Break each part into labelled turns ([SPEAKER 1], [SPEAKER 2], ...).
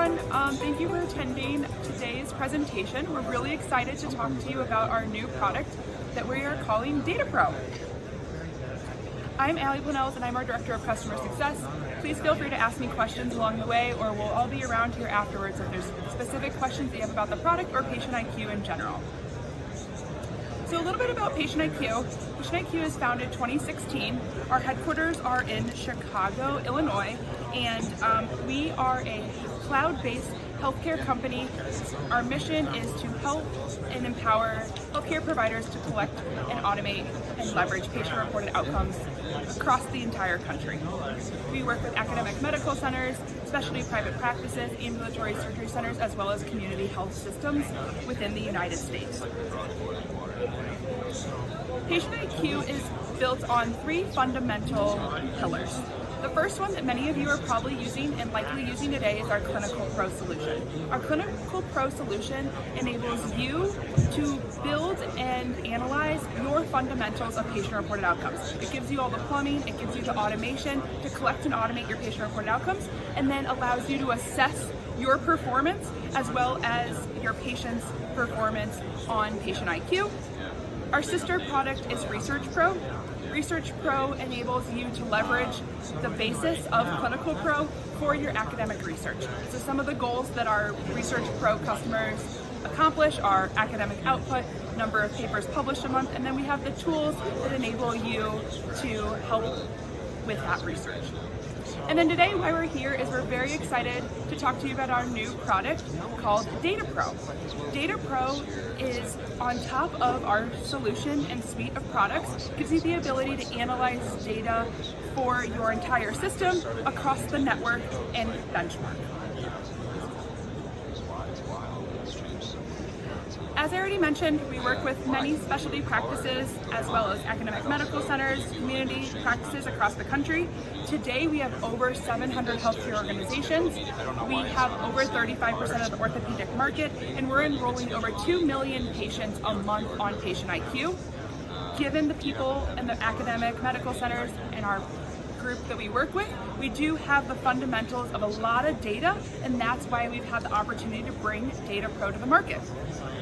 [SPEAKER 1] everyone. Thank you for attending today's presentation. We're really excited to talk to you about our new product that we are calling DataPRO. I'm Planells and I'm our Director of Customer Success. Please feel free to ask me questions along the way, or we'll all be around here afterwards if there's specific questions that you have about the product or PatientIQ in general. So a little bit about PatientIQ. PatientIQ is founded 2016. Our headquarters are in Chicago, Illinois, and we are a cloud-based healthcare company. Our mission is to help and empower healthcare providers to collect and automate and leverage patient-reported outcomes across the entire country. We work with academic medical centers, specialty private practices, ambulatory surgery centers, as well as community health systems within the United States. PatientIQ is built on three fundamental pillars. The first one that many of you are probably using and likely using today is our Clinical Pro solution. Our Clinical Pro solution enables you to build and analyze your fundamentals of patient-reported outcomes. It gives you all the plumbing, it gives you the automation to collect and automate your patient-reported outcomes, and then allows you to assess your performance as well as your patient's performance on PatientIQ. Our sister product is Research Pro. Research Pro enables you to leverage the basis of Clinical Pro for your academic research. So some of the goals that our Research Pro customers accomplish are academic output, number of papers published a month, and then we have the tools that enable you to help with that research. And then today, why we're here is we're very excited to talk to you about our new product called DataPRO. DataPRO is on top of our solution and suite of products, gives you the ability to analyze data for your entire system across the network and benchmark. As I already mentioned, we work with many specialty practices as well as academic medical centers, community practices across the country. Today we have over 700 healthcare organizations. We have over 35% of the orthopedic market, and we're enrolling over 2 million patients a month on PatientIQ. Given the people in the academic medical centers and our group that we work with, we do have the fundamentals of a lot of data, and that's why we've had the opportunity to bring DataPRO to the market.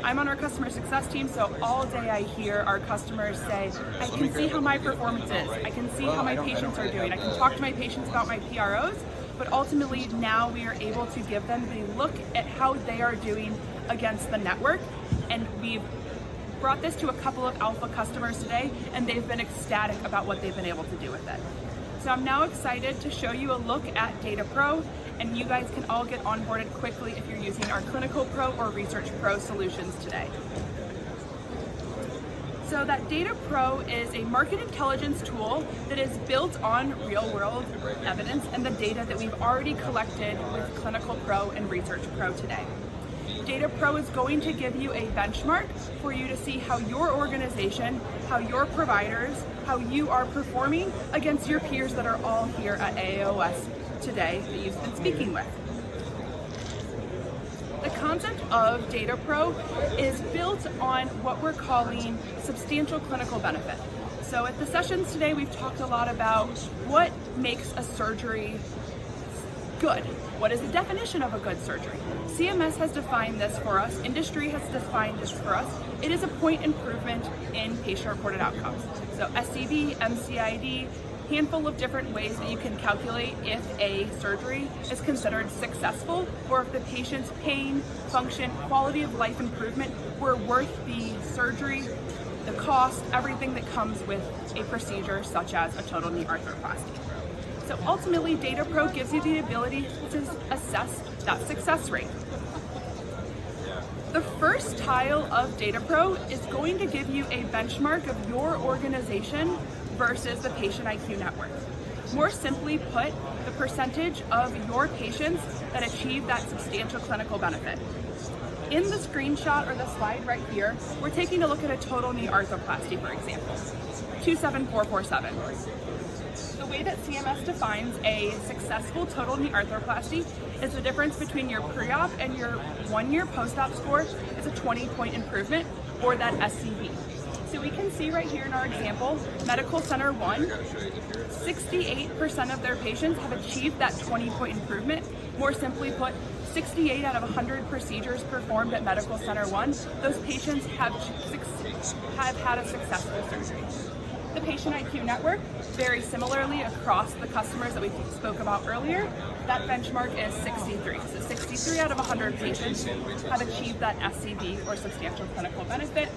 [SPEAKER 1] I'm on our customer success team, so all day I hear our customers say, I can see how my performance is, I can see how my patients are doing, I can talk to my patients about my PROs, but ultimately now we are able to give them the look at how they are doing against the network, and we've brought this to a couple of alpha customers today, and they've been ecstatic about what they've been able to do with it. So I'm now excited to show you a look at DataPRO, and you guys can all get onboarded quickly if you're using our Clinical Pro or Research Pro solutions today. So that DataPRO is a market intelligence tool that is built on real-world evidence and the data that we've already collected with Clinical Pro and Research Pro today. DataPRO is going to give you a benchmark for you to see how your organization, how your providers, how you are performing against your peers that are all here at AAOS today that you've been speaking with. The concept of DataPRO is built on what we're calling substantial clinical benefit. So at the sessions today, we've talked a lot about what makes a surgery good. What is the definition of a good surgery? CMS has defined this for us. Industry has defined this for us. It is a point improvement in patient-reported outcomes. So SCV, MCID, handful of different ways that you can calculate if a surgery is considered successful, or if the patient's pain, function, quality of life improvement were worth the surgery, the cost, everything that comes with a procedure such as a total knee arthroplasty. So ultimately, DataPRO gives you the ability to assess that success rate. The first tile of DataPRO is going to give you a benchmark of your organization versus the PatientIQ network. More simply put, the percentage of your patients that achieve that substantial clinical benefit. In the screenshot or the slide right here, we're taking a look at a total knee arthroplasty, for example, 27447. The way that CMS defines a successful total knee arthroplasty is the difference between your pre-op and your 1 year post-op score is a 20-point improvement, or that SCV. So we can see right here in our example, Medical Center 1, 68% of their patients have achieved that 20-point improvement. More simply put, 68 out of 100 procedures performed at Medical Center 1, those patients have had a successful surgery. The PatientIQ network, very similarly across the customers that we spoke about earlier, that benchmark is 63. So 63 out of 100 patients have achieved that SCB or substantial clinical benefit.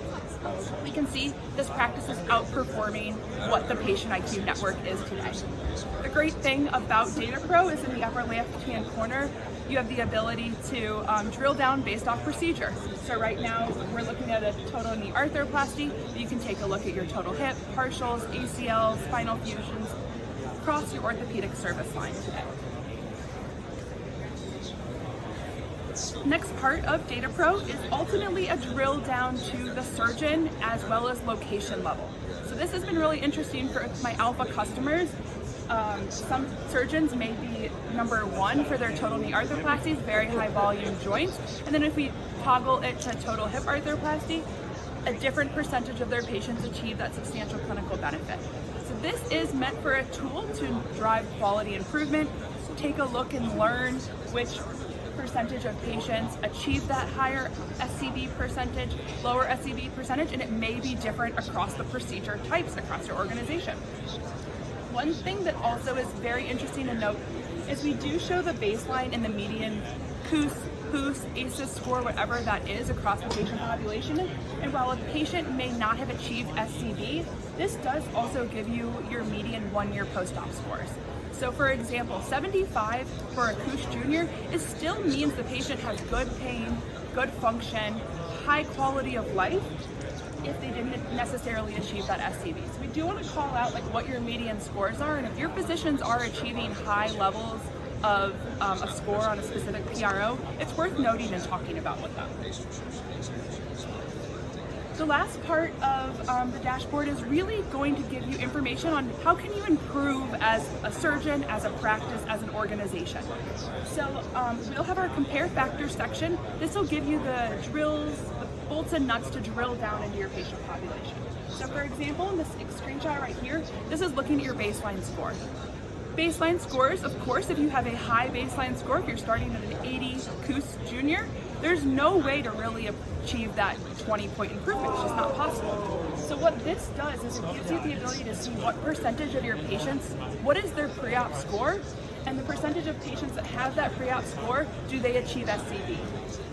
[SPEAKER 1] We can see this practice is outperforming what the PatientIQ network is today. The great thing about DataPRO is in the upper left-hand corner, you have the ability to drill down based off procedure. So right now, we're looking at a total knee arthroplasty. You can take a look at your total hip, partials, ACL, spinal fusions, across your orthopedic service line today. Next part of DataPRO is ultimately a drill down to the surgeon as well as location level. So this has been really interesting for my alpha customers. Some surgeons may be number one for their total knee arthroplasties, very high volume joints. And then if we toggle it to total hip arthroplasty, a different percentage of their patients achieve that substantial clinical benefit. So this is meant for a tool to drive quality improvement, take a look and learn which percentage of patients achieve that higher SCB percentage, lower SCB percentage, and it may be different across the procedure types across your organization. One thing that also is very interesting to note is we do show the baseline and the median COOS, ACES score, whatever that is across the patient population. And while a patient may not have achieved SCB, this does also give you your median 1-year post-op scores. So for example, 75 for a COOS junior, it still means the patient has good pain, good function, high quality of life, if they didn't necessarily achieve that SCB. So we do want to call out like what your median scores are, and if your physicians are achieving high levels of a score on a specific PRO, it's worth noting and talking about with them. The last part of the dashboard is really going to give you information on how can you improve as a surgeon, as a practice, as an organization. So we'll have our compare factors section. This will give you the drills, the bolts and nuts to drill down into your patient population. So for example, in this screenshot right here, this is looking at your baseline score. Baseline scores, of course, if you have a high baseline score, if you're starting at an 80 COOS junior, there's no way to really achieve that 20-point improvement. It's just not possible. So what this does is it gives you the ability to see what percentage of your patients, what is their pre-op score, and the percentage of patients that have that pre-op score, do they achieve SCB?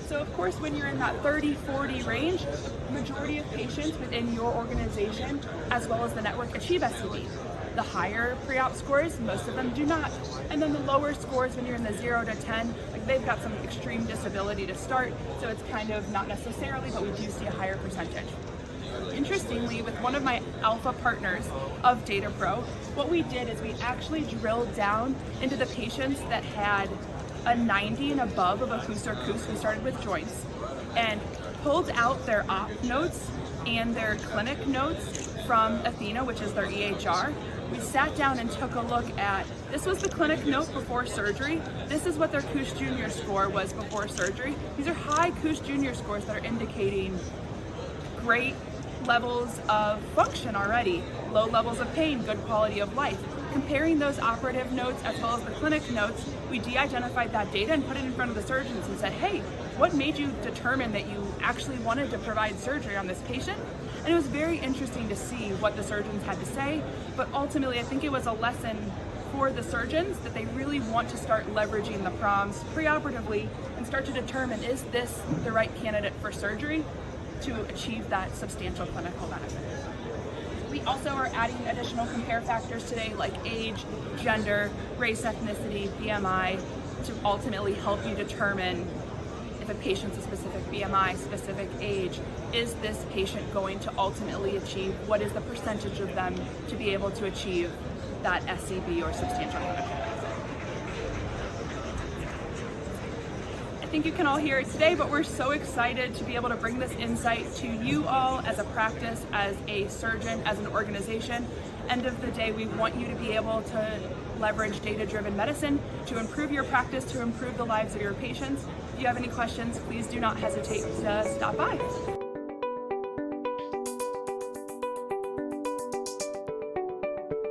[SPEAKER 1] So of course, when you're in that 30-40 range, the majority of patients within your organization, as well as the network, achieve SCB. The higher pre-op scores, most of them do not. And then the lower scores, when you're in the 0 to 10, like they've got some extreme disability to start, so it's kind of not necessarily, but we do see a higher percentage. Interestingly, with one of my alpha partners of DataPRO, what we did is we actually drilled down into the patients that had a 90 and above of a COOS or COOS. We started with joints and pulled out their op notes and their clinic notes from Athena, which is their EHR. We sat down and took a look at, this was the clinic note before surgery. This is what their COOS junior score was before surgery. These are high COOS junior scores that are indicating great levels of function already, low levels of pain, good quality of life. Comparing those operative notes as well as the clinic notes, we de-identified that data and put it in front of the surgeons and said, hey, what made you determine that you actually wanted to provide surgery on this patient? And it was very interesting to see what the surgeons had to say, but ultimately I think it was a lesson for the surgeons that they really want to start leveraging the PROMs preoperatively and start to determine, is this the right candidate for surgery to achieve that substantial clinical benefit. We also are adding additional compare factors today like age, gender, race, ethnicity, BMI, to ultimately help you determine if a patient's a specific BMI, specific age, is this patient going to ultimately achieve, what is the percentage of them to be able to achieve that SCB or substantial clinical benefit. I think you can all hear it today, but we're so excited to be able to bring this insight to you all as a practice, as a surgeon, as an organization. End of the day, we want you to be able to leverage data-driven medicine to improve your practice, to improve the lives of your patients. If you have any questions, please do not hesitate to stop by.